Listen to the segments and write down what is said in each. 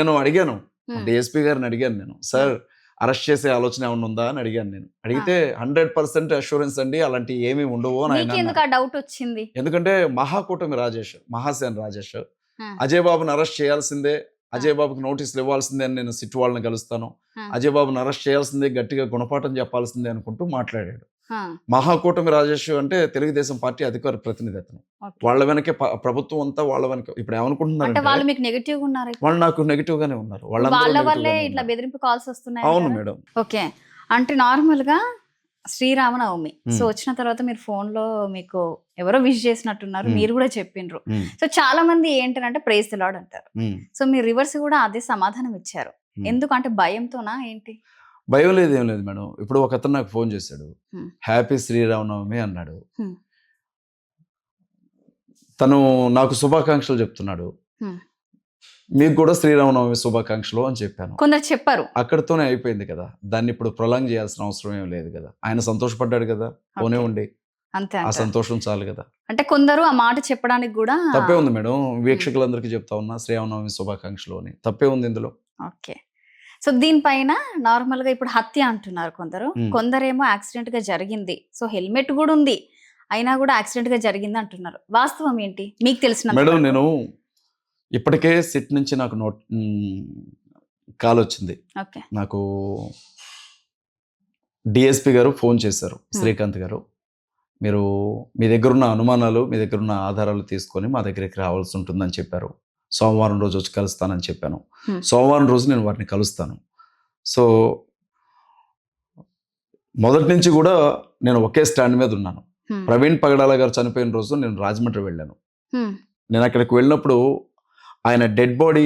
నేను అడిగాను. హ్మ్. డీఎస్పీ గారిని అడిగాను నేను. సార్ అరెస్ట్ చేసే ఆలోచన ఏమన్నా ఉందా అని అడిగాను నేను. ఆ! అడిగితే 100% అష్యూరెన్స్ అండి. అలాంటివి ఏమి ఉండవు అని ఆయన మీకెందుకు అన్నారు. ఆ డౌటొచ్చింది? ఎందుకంటే మహాకూటమి రాజేష్, మహాసేన రాజేష్ ఆ! అజయ్ బాబుని అరెస్ట్ చేయాల్సిందే. ఆ! అజయ్ బాబుకి నోటీసులు ఇవ్వాల్సిందే అని నేను సిట్ వాళ్ళని కలుస్తాను. ఆ! అజయ్ బాబుని అరెస్ట్ చేయాల్సిందే, గట్టిగా గుణపాఠం చెప్పాల్సిందే అనుకుంటూ మాట్లాడాడు. ఆ! మహాకూటమి రాజేష్ అంటే తెలుగుదేశం పార్టీ అధికార ప్రతినిధి అతను. ఓకే. వాళ్ళ వెనకే ప్రభుత్వం అంతా వాళ్ళ వెనక. ఇప్పుడు అంటే ఏమనుకుంటున్నారంటే వాళ్ళు మీకు నెగెటివ్‌గా ఉన్నారా ఇప్పుడు? వాళ్ళు నాకు నెగెటివ్ గానే ఉన్నారు. ఇప్పుడు వాళ్ళందరూ వాళ్ళ నెగెటివ్ వల్లే గానే ఇట్లా ఉన్నారు. బెదిరింపు కాల్స్ అవును వస్తున్నాయంటారా? మేడం. ఓకే. అంటే నార్మల్‌గా శ్రీరామనవమి. సో, హ్మ్. వచ్చిన తర్వాత మీరు ఫోన్‌లో మీకు ఎవరో విష్ చేసినట్టున్నారు. హ్మ్. మీరు గూడా చెప్పిండ్రు. హ్మ్. సో, చాలామంది ఏంటనంటే ప్రైజ్ ది లార్డ్ అంటారు. హ్మ్. సో, మీరు రివర్స్ గూడా అదే సమాధానం ఇచ్చారు. హ్మ్. ఎందుకంటే భయంతోనా ఏంటి? భయం లేదు, ఏం లేదు మేడం. ఇప్పుడు ఒకతను నాకు ఫోన్ చేశాడు. హ్మ్. హ్యాపీ శ్రీరామనవమి అన్నాడు. హ్మ్. తను నాకు శుభాకాంక్షలు చెప్తున్నాడు. హ్మ్. మీకు కూడా శ్రీరామనవమి శుభాకాంక్షలు అని చెప్పాను. కొందరు చెప్పరు. అక్కడితోనే అయిపోయింది కదా! దాన్ని ఇప్పుడు ప్రొలాంగ్ చేయాల్సిన అవసరం ఏమి లేదు కదా! ఆయన సంతోషపడ్డాడు కదా! ఓకే. పోనివ్వండి. అంతే ఆ అంటారు. సంతోషం చాలు కదా! అంటే కొందరు ఆ మాట చెప్పడానికి గూడా తప్పే ఉంది మేడం. హ్మ్. వీక్షకులందరికీ చెప్తా ఉన్నా శ్రీరామనవమి శుభాకాంక్షలు అని. తప్పే ఉంది ఇందులో. ఓకే. సో, దీనిపైన నార్మల్‌గా ఇప్పుడు హత్య అంటున్నారు కొందరు. హ్మ్. కొందరేమో యాక్సిడెంట్‌గా జరిగింది. సో, హెల్మెట్ గూడా ఉంది. అయినా గూడా యాక్సిడెంట్‌గా జరిగింది అంటున్నారు. వాస్తవం ఏంటి? మీకు తెలిసినంత మేడం వరకు? నేను ఇప్పటికే సిట్ నుంచి నాకు కాలొచ్చింది. ఓకే. నాకు డీఎస్పీ గారు ఫోన్ చేశారు. హ్మ్. శ్రీకాంత్ గారు. మీరు మీ దగ్గరున్న అనుమానాలు, మీ దగ్గరున్న ఆధారాలు తీసుకొని మా దగ్గరికి రావాల్సి ఉంటుందని చెప్పారు. సోమవారం రోజు వచ్చి కలుస్తానని చెప్పాను. హ్మ్. సోమవారం రోజు నేను వారిని కలుస్తాను. సో, మొదటి నుంచి గూడా నేను ఒకే స్టాండ్ మీద ఉన్నాను. హ్మ్. ప్రవీణ్ పగడాల గారు చనిపోయిన రోజు నేను రాజమండ్రి వెళ్ళాను. హ్మ్. నేనక్కడికి వెళ్ళినప్పుడు ఆయన డెడ్ బాడీ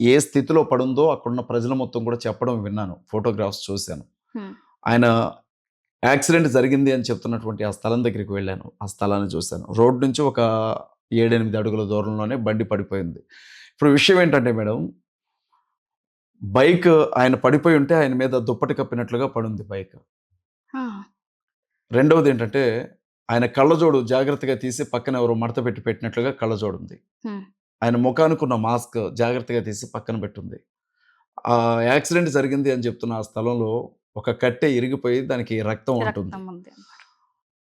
ఏ స్థితిలో పడుందో అక్కడున్న ప్రజలు మొత్తం కూడా చెప్పడం విన్నాను. ఫోటోగ్రాఫ్స్ చూశాను. హ్మ్. ఆయన యాక్సిడెంట్ జరిగింది అని చెప్తున్నటువంటి ఆ స్థలం దగ్గరికి వెళ్ళాను. ఆ స్థలాన్ని చూశాను. రోడ్ నుంచి ఒక 7, 8 అడుగుల దూరంలోనే బండి పడిపోయింది. ఇప్పుడు విషయం ఏంటంటే మేడం, బైక్ ఆయన పడిపోయి ఉంటే ఆయన మీద దుప్పటి కప్పినట్లుగా పడుంది బైక్. ఆ! రెండవదేంటంటే ఆయన కళ్ళజోడు జాగ్రత్తగా తీసి పక్కన ఎవరో మడత పెట్టి పెట్టినట్లుగా కళ్ళజోడుంది. హ్మ్. ఆయన ముఖానికున్న మాస్క్ జాగ్రత్తగా తీసి పక్కన పెట్టుంది. యాక్సిడెంట్ జరిగింది అని చెప్తున్న ఆ స్థలంలో ఒక కట్టె ఇరిగిపోయి దానికి రక్తం అంటుంది. రక్తం ఉంది అన్నారు.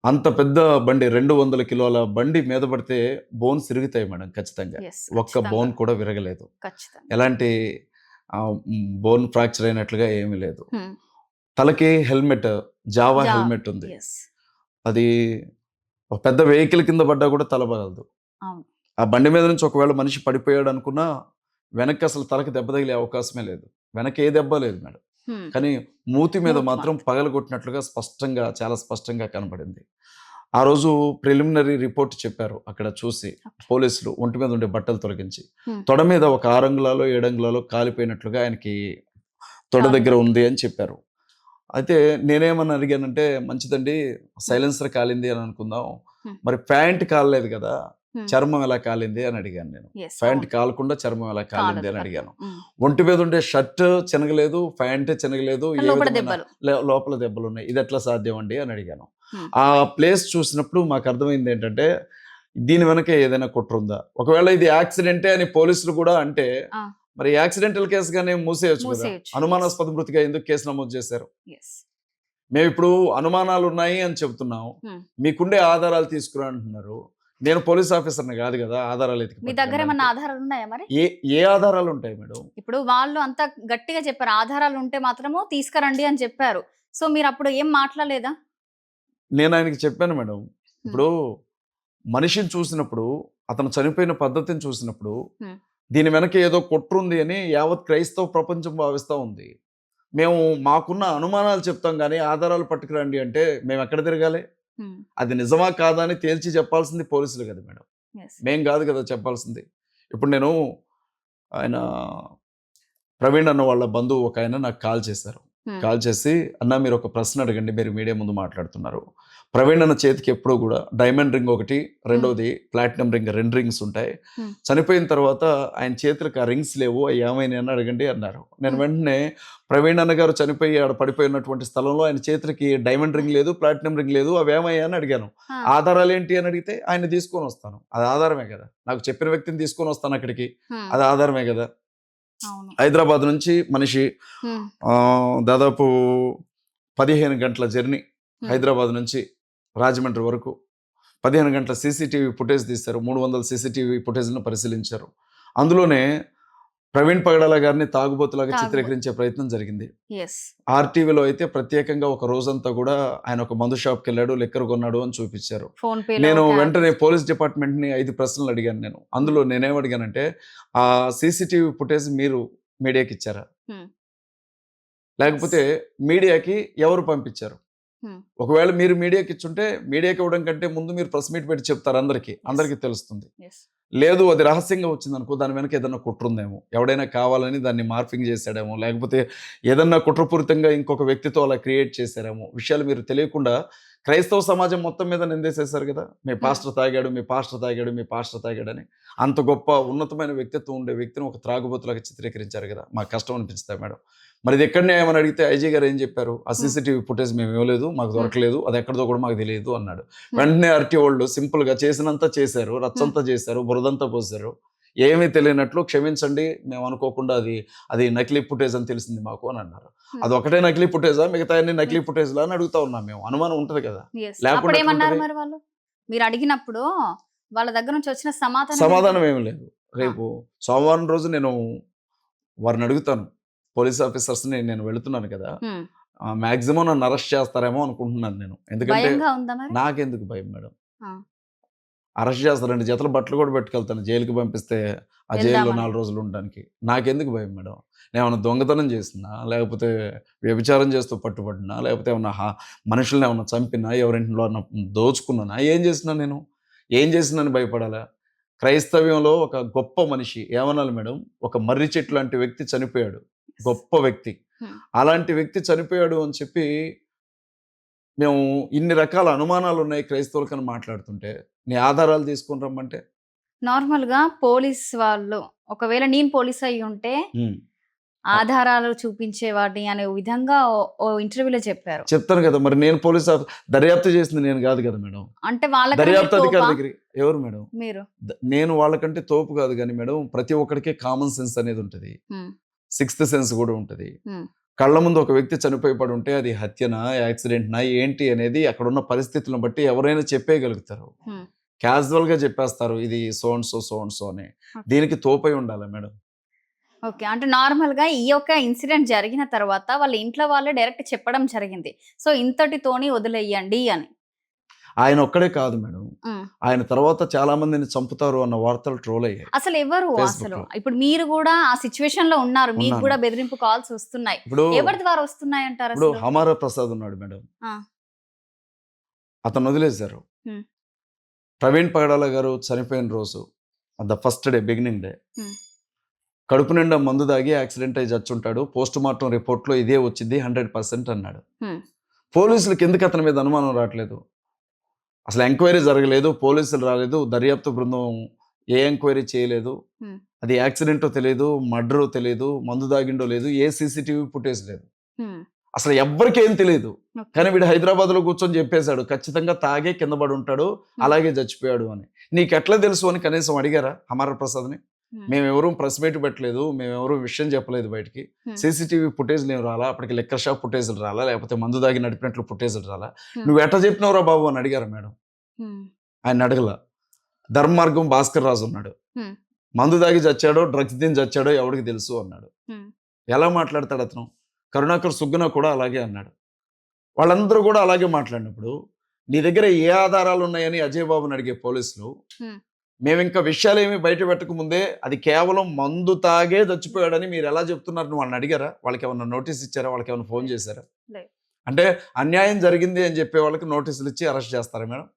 అంత పెద్ద బండి 200 కిలోల బండి మీద పడితే బోన్స్ ఇరుగుతాయి మేడం ఖచ్చితంగా. యెస్. ఒక్క ఖచ్చితంగా. బోన్ కూడా విరగలేదు. ఖచ్చితంగా. ఎలాంటి బోన్ ఫ్రాక్చర్ అయినట్లుగా ఏమీ లేదు. హ్మ్. తలకి హెల్మెట్, జావా జా హెల్మెట్ ఉంది. యెస్. అది ఒక పెద్ద వెహికల్ కింద పడ్డా కూడా తల పగలదు. అవును. ఆ బండి మీద నుంచి ఒకవేళ మనిషి పడిపోయాడనుకున్నా, వెనక్కి అసలు తలకి దెబ్బ తగిలే అవకాశమే లేదు. వెనక ఏ దెబ్బ లేదు మేడం. హ్మ్. కానీ మూతి మీద మూతి మాత్రం మాత్రం. పగలగొట్టినట్లుగా స్పష్టంగా, చాలా స్పష్టంగా కనపడింది. ఆ రోజు ప్రిలిమినరీ రిపోర్ట్ చెప్పారు అక్కడ చూసి. ఓకే. పోలీసులు ఒంటి మీద ఉండే బట్టలు తొలగించి. హ్మ్. తొడ మీద ఒక 6 అంగుళాలో, 7 అంగుళాలో కాలిపోయినట్లుగా ఆయనకి తొడ కాలు దగ్గర దగ్గర. ఉంది అని చెప్పారు. అయితే నేనేమని అడిగానంటే, మంచిదండి హ్మ్. సైలెన్సర్ కాలింది అని అనుకుందాం. హ్మ్. మరి ప్యాంట్ కాలలేదు గదా! హ్మ్. చర్మం ఎలా కాలింది అని అడిగాను నేను. యెస్. ప్యాంట్ అవును. కాలకుండా చర్మం ఎలా కాలింది కాలదు. అని అట్లా. అడిగాను. హ్మ్. ఒంటి మీద ఉండే షర్ట్ చినగలేదు, ప్యాంట్ చినగలేదు. కానీ ఏ లోపల విధమైన దెబ్బలు. లోపల దెబ్బలున్నాయి. ఇదెట్లా సాధ్యం అండి అని అడిగాను. హ్మ్. ఆ ప్లేస్ చూసినప్పుడు మాకర్థమైందేంటంటే, దీని వెనక ఏదైనా కుట్రుందా? ఒకవేళ ఇది యాక్సిడెంటే అని పోలీసులు గూడా అంటే, ఆ! మరి యాక్సిడెంటల్ కేస్‌గానే మూసేయొచ్చు గదా! మూసేయొచ్చు. యెస్. అనుమానాస్పద మృతిగా ఎందుకు కేసు నమోదు చేశారు? యెస్. మేమిప్పుడు అనుమానాలున్నాయి అని చెప్తున్నాం. హ్మ్. మీకుండే ఆధారాలు తీసుకురా అంటున్నారు. నేను పోలీస్ ఆఫీసర్‌ని గాదు గదా! ఆధారాలు ఎతికి మీ దగ్గరేమన్నా పట్టుకెళ్ళడానికి. ఆధారాలున్నాయా మరి? ఏ ఏ ఆధారాలుంటాయి మేడం? ఇప్పుడు వాళ్ళు అంత గట్టిగా చెప్పారు. ఆధారాలుంటే మాత్రము తీసుకురండి అని చెప్పారు. సో, మీరప్పుడు ఏం మాట్లాడలేదా? నేనాయనకి చెప్పాను మేడం. హ్మ్. ఇప్పుడు మనిషిని చూసినప్పుడు, అతను చనిపోయిన పద్ధతిని చూసినప్పుడు, హ్మ్. దీని వెనక ఏదో కుట్రుంది అని యావత్ క్రైస్తవ ప్రపంచం భావిస్తా ఉంది. మేము మాకున్న అనుమానాలు చెప్తాం గానీ, ఆధారాలు పట్టుకురండి అంటే మేమెక్కడ తిరగాలి? హ్మ్. అది నిజమా? కాదా? అని తేల్చి చెప్పాల్సింది పోలీసులు గదా మేడం. యెస్. మేం గాదు గదా చెప్పాల్సింది. ఇప్పుడు నేను ఆయన ప్రవీణ్ అన్న వాళ్ళ బంధువు ఒకాయన నాకు కాల్ చేశారు. హ్మ్. కాల్ చేసి, "అన్న మీరొక ప్రశ్న అడగండి. మీరు మీడియా ముందు మాట్లాడుతున్నారు." ప్రవీణ్ అన్న చేతికి ఎప్పుడూ గూడా డైమండ్ రింగ్ ఒకటి, హ్మ్. రెండోది ప్లాటినం రింగ్ 2 రింగ్స్ ఉంటాయి. హ్మ్. చనిపోయిన తర్వాత ఆయన చేతులకు ఆ రింగ్స్ లేవు. అయి ఏమైనాయి అని అడగండి అన్నారు. నేను హ్మ్. వెంటనే ప్రవీణ్ అన్న గారు చనిపోయి ఆడ పడిపోయి ఉన్నటువంటి స్థలంలో ఆయన చేతులకి డైమండ్ రింగ్ లేదు, ప్లాటినం రింగ్ లేదు. అవేమయ్యాయి అని అడిగాను. ఆ! ఆధారాలేంటి అని అడిగితే ఆయన్ని తీసుకొనొస్తాను. అది ఆధారమే గదా! నాకు చెప్పిన వ్యక్తిని తీసుకొనొస్తాను అక్కడికి. హ్మ్. అది ఆధారమే గదా! అవును. హైదరాబాద్ నుంచి మనిషి హ్మ్. దాదాపు 15 గంటల జర్నీ హ్మ్. హైదరాబాద్ నుంచి రాజమండ్రి వరకు 15 గంటల సీసీటీవీ ఫుటేజ్ తీశారు. 300 సీసీటీవీ ఫుటేజ్‌లను పరిశీలించారు. అందులోనే ప్రవీణ్ పగడాల గారిని తాగుబోతులాగా తాగుబోతు. చిత్రీకరించే ప్రయత్నం జరిగింది. యెస్. ఆర్‌టీవీలో అయితే ప్రత్యేకంగా ఒక రోజంతా కూడా ఆయన ఒక మందు షాప్‌కెళ్ళాడు, లిక్కర్ కొన్నాడు అని చూపిచ్చారు. ఫోన్‌పేలో నేను క్యాష్ వెంటనే తీసుకు పోలీస్ డిపార్ట్‌మెంట్‌ని 5 ప్రశ్నలు అడిగాను నేను. హ్మ్. అందులో నేనేం అడిగానంటే, ఆ సీసీటీవీ ఫుటేజ్ మీరు మీడియాకిచ్చారా? హ్మ్. యెస్. లేకపోతే మీడియాకి ఎవరు పంపించారు? హ్మ్. ఒకవేళ మీరు మీడియాకిచ్చుంటే, మీడియాకి ఇవ్వడం కంటే ముందు మీరు ప్రెస్ మీట్ పెట్టి చెప్తారు అందరికి. యెస్. అందరికి తెలుస్తుంది. యెస్. లేదు అది రహస్యంగా వచ్చిందనుకో, దాని వెనక ఏదన్నా కుట్రుందేమో. ఎవడైనా కావాలని దాన్ని మార్ఫింగ్ చేసాడేమో, లేకపోతే ఏదన్నా కుట్రపూరితంగా ఇంకొక వ్యక్తితో అలా క్రియేట్ చేశారేమో. విషయాలు మీరు తెలియకుండా క్రైస్తవ సమాజం మొత్తం మీద నిందేసేశారు గదా! మీ హ్మ్. పాస్టర్ తాగాడు, మీ పాస్టర్ తాగాడు, మీ పాస్టర్ తాగాడని. అంత గొప్ప ఉన్నతమైన వ్యక్తిత్వం ఉండే వ్యక్తిని ఒక త్రాగుబోతులాగా చిత్రీకరించారు గదా! మాకు కష్టం అనిపించిందా మేడం? మరి ఇది ఎక్కడ న్యాయం అని అడిగితే ఐజీ గారు ఏం చెప్పారు? ఆ హ్మ్. సీసీటీవీ ఫుటేజ్ మేము ఇవ్వలేదు. మాకు హ్మ్. దొరకలేదు. అది ఎక్కడిదో కూడా మాకు తెలీదు అన్నాడు. హ్మ్. వెంటనే అరటివోళ్ళు సింపుల్‌గా చేసినంత చేశారు. హ్మ్. రచ్చంతా చేశారు. బురదంతా పోశారు. ఏమీ తెలియనట్లు క్షమించండి. మేము అనుకోకుండా అది నకిలీ ఫుటేజ్ అని తెలిసింది మాకు అని అన్నారు. హ్మ్. అదొక్కటే నకిలీ ఫుటేజా? మిగతాయన్ని హ్మ్. నకిలీ ఫుటేజ్‌లా అని అడుగుతా ఉన్నాం మేము. అనుమానం ఉంటది కదా! యెస్. లేకుండా అప్పుడేమన్నారు ఎట్లుంటది? మరి వాళ్ళు? మీరడిగినప్పుడు వాళ్ళ దగ్గర నుంచి వచ్చిన సమాధానం ఏంటి? సమాధానం ఏమి లేదు. ఆ! రేపు సోమవారం రోజు నేను వారిని అడుగుతాను. పోలీస్ ఆఫీసర్స్‌ని నేను వెళుతున్నాను కదా! హ్మ్. మాక్సిమం నన్ను అరెస్ట్ చేస్తారేమో అనుకుంటున్నాను నేను. ఎందుకంటే భయంగా ఉందా మరి? నాకెందుకు భయం మేడం? ఆ! అరెస్ట్ చేస్తారు. 2 జతల బట్టలు కూడా పట్టుకెళ్తాను. జైలుకి పంపిస్తే, ఆ జైల్‌లో వెళ్దామని. 4 రోజులు ఉండడానికి. నాకెందుకు భయం మేడం? నేనేమన్నా దొంగతనం చేసినా, లేకపోతే వ్యభిచారం చేస్తూ పట్టుబడినా, లేకపోతే ఏమన్నా మనుషుల్ని ఏమన్నా చంపినా, ఎవరింట్లోనన్నా దోచుకున్నానా, ఏం చేసినా నేను? ఏం చేసినని భయపడాలా? క్రైస్తవ్యంలో ఒక గొప్ప మనిషి ఏమనాలి మేడం? ఒక మర్రి చెట్టు లాంటి వ్యక్తి చనిపోయాడు. యెస్. గొప్ప వ్యక్తి. హ్మ్. అలాంటి వ్యక్తి చనిపోయాడు అని చెప్పి మేము ఇన్ని రకాల అనుమానాలున్నాయి క్రైస్తవులకని మాట్లాడుతుంటే, నీ ఆధారాలు తీసుకొని రమ్మంటే? నార్మల్‌గా పోలీస్ వాళ్ళు ఒకవేళ నేను పోలీస్ అయ్యుంటే హ్మ్. ఆధారాలు చూపించేవాడిని అనే విధంగా ఓ ఇంటర్వ్యూలో చెప్పారు. చెప్తాను కదా! మరి నేను పోలీస్ దర్యాప్తు చేసింది నేను గాదు గదా మేడం. అంటే వాళ్ళకన్నా మీరు దర్యాప్తు అధికారి తోపా? దగ్గరికి ఎవరు మేడం? మీరు. నేను వాళ్ళకంటే తోపు గాదు గానీ మేడం, ప్రతి ఒక్కడికి కామన్ సెన్స్ అనేదుంటది. హ్మ్. సిక్స్త్ సెన్స్ గూడా ఉంటది. హ్మ్. కళ్ళ ముందు ఒక వ్యక్తి చనిపోయి పడుంటే అది హత్యనా? యాక్సిడెంట్‌నా? ఏంటి అనేది అక్కడున్న పరిస్థితులను బట్టి ఎవరైనా చెప్పేయగలుగుతారు. హ్మ్. క్యాజువల్‌గా చెప్పేస్తారు. ఇది so and so, so and so అని. ఓకే. దీనికి తోపై ఉండాలా మేడం? ఓకే. అంటే నార్మల్‌గా ఈ యొక్క ఇన్సిడెంట్ జరిగిన తర్వాత వాళ్ళ ఇంట్లో వాళ్ళే డైరెక్ట్ చెప్పడం జరిగింది. సో, ఇంతటితోని వదిలేయండి అని. ఆయనొక్కడే కాదు మేడం. హ్మ్. ఆయన తర్వాత చాలా మందిని చంపుతారు అన్న వార్తలు ట్రోలయ్యాయి అసలెవరు అసలు? ఫేస్‌బుక్‌లో. ఇప్పుడు మీరు గూడా ఆ సిట్యుయేషన్‌లో ఉన్నారు. మీకు ఉన్నాను. గూడా బెదిరింపు కాల్స్ వస్తున్నాయి. ఇప్పుడు, ఎవరి ద్వారా ఇప్పుడు వస్తున్నాయంటారసలు? హమారా ప్రసాద్ ఉన్నాడు మేడం. ఆ! అతన్నొదిలేశారు. హ్మ్. ప్రవీణ్ పగడాల గారు చనిపోయిన రోజు ఫస్ట్ డే బిగినింగ్ డే. హ్మ్. కడుపు నిండా మందు తాగి యాక్సిడెంట్ అయ్యి చచ్చుంటాడు. పోస్ట్‌మార్టం రిపోర్ట్‌లో ఇదే వచ్చిద్ది 100% అన్నాడు. హ్మ్. పోలీసులకి ఎందుకు అతని మీద అనుమానం రాట్లేదు? అసలు ఎంక్వైరీ జరగలేదు. పోలీసులు రాలేదు. దర్యాప్తు బృందం ఏ ఎంక్వైరీ చేయలేదు. హ్మ్. అది యాక్సిడెంటో తెలీదు. మర్డరో తెలీదు. మందు తాగిండో లేదు. ఏ సీసీటీవీ ఫుటేజ్ లేదు. హ్మ్. అసలు ఎవ్వరికేం తెలీదు. ఓకే. కానీ వీడు హైదరాబాద్‌లో కూర్చొని జెప్పేసాడు. ఖచ్చితంగా తాగే కింద పడుంటాడు. హ్మ్. అలాగే చచ్చిపోయాడు అని. నీకెట్లా తెలుసు అని కనీసం అడిగారా హమారా ప్రసాద్‌ని? హ్మ్. మేమెవరు ప్రెస్ మీట్ పెట్టలేదు. మేమెవరు విషయం చెప్పలేదు బయటికి. హ్మ్. సీసీటీవీ ఫుటేజ్‌లేం రాలా? అప్పటికి లిక్కర్ షాప్ ఫుటేజ్‌లు రాలా? లేకపోతే మందు తాగి నడిపినట్లు ఫుటేజ్‌లు రాలా? హ్మ్. నువ్వెట్ట చెప్పినవురా బాబు అని అడిగారా మేడం? హ్మ్. ఆయన్నడగల. ధర్మార్గం భాస్కర్ రాజు ఉన్నాడు. హ్మ్. మందు తాగి చచ్చాడో, డ్రగ్స్ తిని చచ్చాడో ఎవడికి తెలుసు అన్నాడు. హ్మ్. ఎలా మాట్లాడతాడతను? కరుణాకర్ సుగ్గున కూడా అలాగే అన్నాడు. వాళ్ళందరూ గూడా అలాగే మాట్లాడినప్పుడు, నీ దగ్గర ఏ ఆధారాలున్నాయని అజయ్ బాబుని అడిగే పోలీసులు, హ్మ్. మేమింకా విషయాలేమి బయట పెట్టక ముందే, అది కేవలం మందు తాగే చచ్చిపోయాడని మీరెలా చెప్తున్నారని వాళ్ళని అడిగారా? వాళ్ళకేమన్నా నోటీస్ ఇచ్చారా? వాళ్ళకేమన్నా ఫోను లేదు. చేశారా? లేదు. అంటే అన్యాయం జరిగింది అని చెప్పే వాళ్ళకి నోటీసులిచ్చి అరెస్ట్ చేస్తారా మేడం?